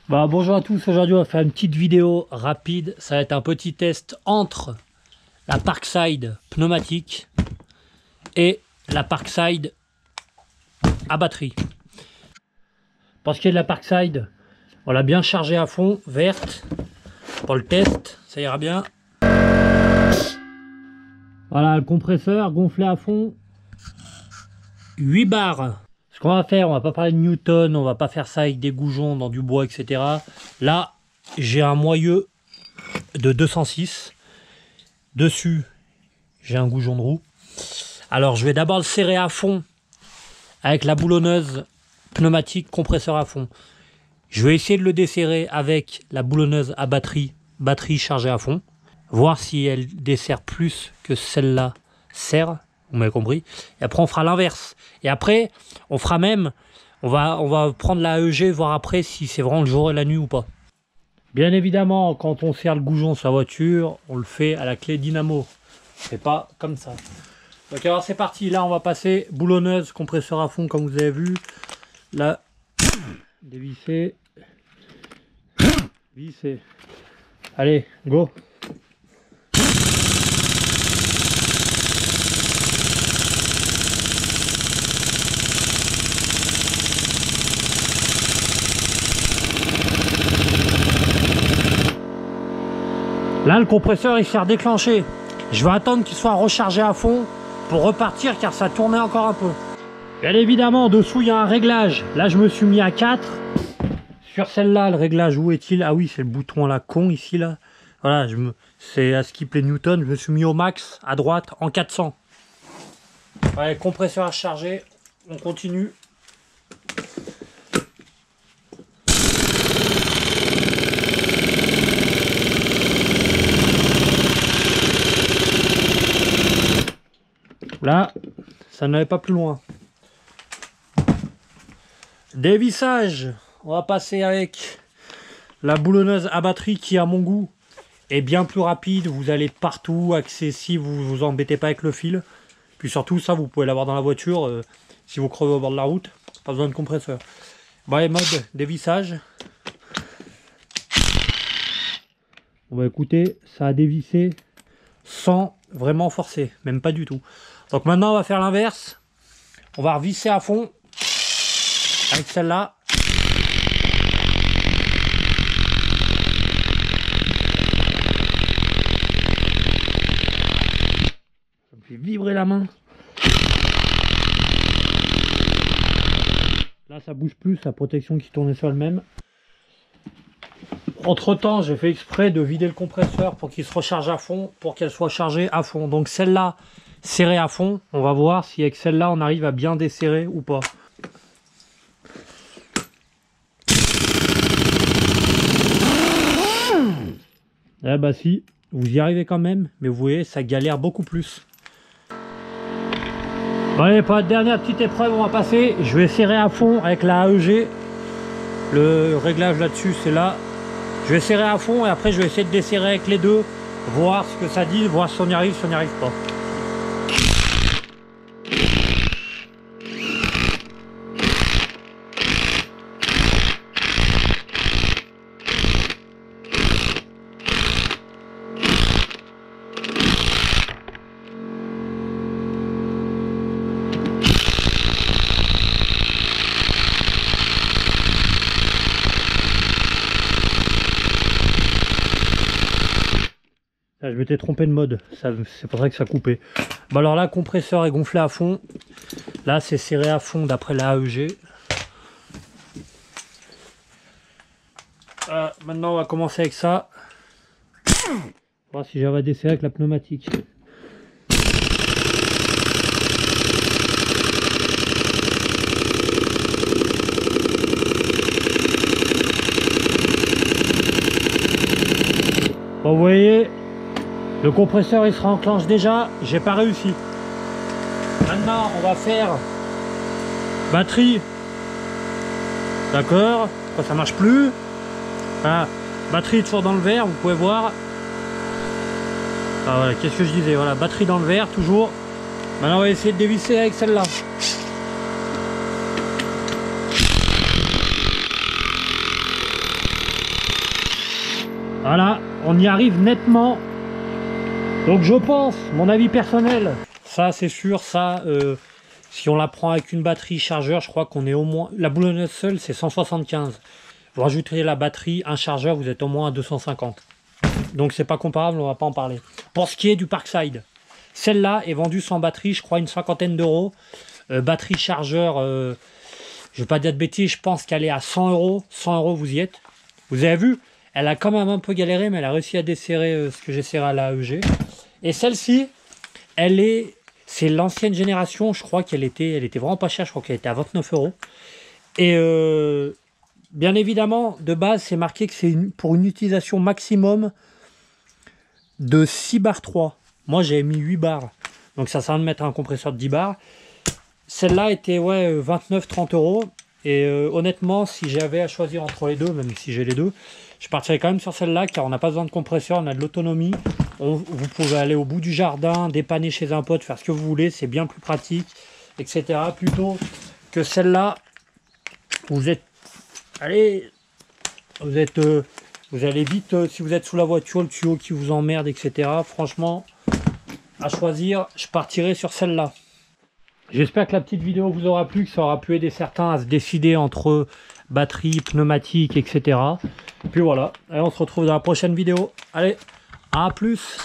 Bonjour à tous, aujourd'hui on va faire une petite vidéo rapide. Ça va être un petit test entre la Parkside pneumatique et la Parkside à batterie. Pour ce qui est de la Parkside, on l'a bien chargée à fond, verte. Pour le test, ça ira bien. Voilà le compresseur gonflé à fond. 8 bars. Ce qu'on va faire, on va pas parler de Newton, on va pas faire ça avec des goujons dans du bois, etc. Là, j'ai un moyeu de 206. Dessus, j'ai un goujon de roue. Alors, je vais d'abord le serrer à fond avec la boulonneuse pneumatique compresseur à fond. Je vais essayer de le desserrer avec la boulonneuse à batterie chargée à fond. Voir si elle dessert plus que celle-là serre. Vous m'avez compris. Et après, on fera l'inverse. Et après, on fera même... On va prendre la AEG, voir après si c'est vraiment le jour et la nuit ou pas. Bien évidemment, quand on serre le goujon sur la voiture, on le fait à la clé dynamo. C'est pas comme ça. Donc alors c'est parti. Là, on va passer boulonneuse, compresseur à fond, comme vous avez vu. Là, dévisser. Visser. Allez, go. Là, le compresseur, il s'est redéclenché. Je vais attendre qu'il soit rechargé à fond pour repartir car ça tournait encore un peu. Bien évidemment, dessous, il y a un réglage. Là, je me suis mis à 4. Sur celle-là, le réglage, où est-il? Ah oui, c'est le bouton là, con, ici, là. Voilà, c'est à skip les newtons. Je me suis mis au max, à droite, en 400. Ouais, compresseur à charger. On continue. Là, ça n'allait pas plus loin. Dévissage. On va passer avec la boulonneuse à batterie qui, à mon goût, est bien plus rapide. Vous allez partout, accessible, vous vous embêtez pas avec le fil. Puis surtout, ça, vous pouvez l'avoir dans la voiture si vous crevez au bord de la route. Pas besoin de compresseur. Bon, et mode dévissage. Bon, bah écoutez, ça a dévissé sans vraiment forcer, même pas du tout. Donc maintenant, on va faire l'inverse. On va revisser à fond avec celle-là. Ça me fait vibrer la main. Là, ça bouge plus, la protection qui tournait sur elle-même. Entre temps, j'ai fait exprès de vider le compresseur pour qu'il se recharge à fond, pour qu'elle soit chargée à fond. Donc celle-là, serrée à fond, on va voir si avec celle-là, on arrive à bien desserrer ou pas. Eh bah si, vous y arrivez quand même, mais vous voyez, ça galère beaucoup plus. Bon allez, pour la dernière petite épreuve, on va passer. Je vais serrer à fond avec la AEG. Le réglage là-dessus, c'est là. Je vais serrer à fond et après je vais essayer de desserrer avec les deux, voir ce que ça dit, voir si on y arrive, si on n'y arrive pas. Je m'étais trompé de mode, c'est pour ça que ça coupait. Bon alors là, compresseur est gonflé à fond. Là, c'est serré à fond d'après la AEG. Maintenant, on va commencer avec ça. Voir si j'arrive à desserrer avec la pneumatique. Bon, vous voyez, le compresseur il se enclenche déjà, j'ai pas réussi. Maintenant on va faire batterie. D'accord, ça marche plus. Voilà. Batterie toujours dans le verre, vous pouvez voir. Ah, voilà, qu'est-ce que je disais, voilà, batterie dans le verre toujours. Maintenant on va essayer de dévisser avec celle-là. Voilà, on y arrive nettement. Donc je pense, mon avis personnel, ça c'est sûr, ça, si on la prend avec une batterie chargeur, je crois qu'on est au moins... La boulonneuse seule, c'est 175. Vous rajoutez la batterie, un chargeur, vous êtes au moins à 250. Donc c'est pas comparable, on va pas en parler. Pour ce qui est du Parkside, celle-là est vendue sans batterie, je crois une 50aine d'euros. Batterie chargeur, je vais pas dire de bêtises, je pense qu'elle est à 100 euros. 100 euros, vous y êtes. Vous avez vu, elle a quand même un peu galéré, mais elle a réussi à desserrer ce que j'ai serré à la AEG. Et celle-ci, c'est l'ancienne génération, je crois qu'elle était vraiment pas chère, je crois qu'elle était à 29 euros. Et bien évidemment, de base, c'est marqué que c'est pour une utilisation maximum de 6 bars 3. Moi, j'avais mis 8 bars. Donc ça sert à rien de mettre un compresseur de 10 bars. Celle-là était 29-30 euros. Et honnêtement, si j'avais à choisir entre les deux, même si j'ai les deux, je partirais quand même sur celle-là, car on n'a pas besoin de compresseur, on a de l'autonomie. Vous pouvez aller au bout du jardin, dépanner chez un pote, faire ce que vous voulez, c'est bien plus pratique, etc. Plutôt que celle-là, vous êtes... Allez, vous allez vite, si vous êtes sous la voiture, le tuyau qui vous emmerde, etc. Franchement, à choisir, je partirai sur celle-là. J'espère que la petite vidéo vous aura plu, que ça aura pu aider certains à se décider entre batterie, pneumatique, etc. Et puis voilà, allez, on se retrouve dans la prochaine vidéo. Allez, à plus!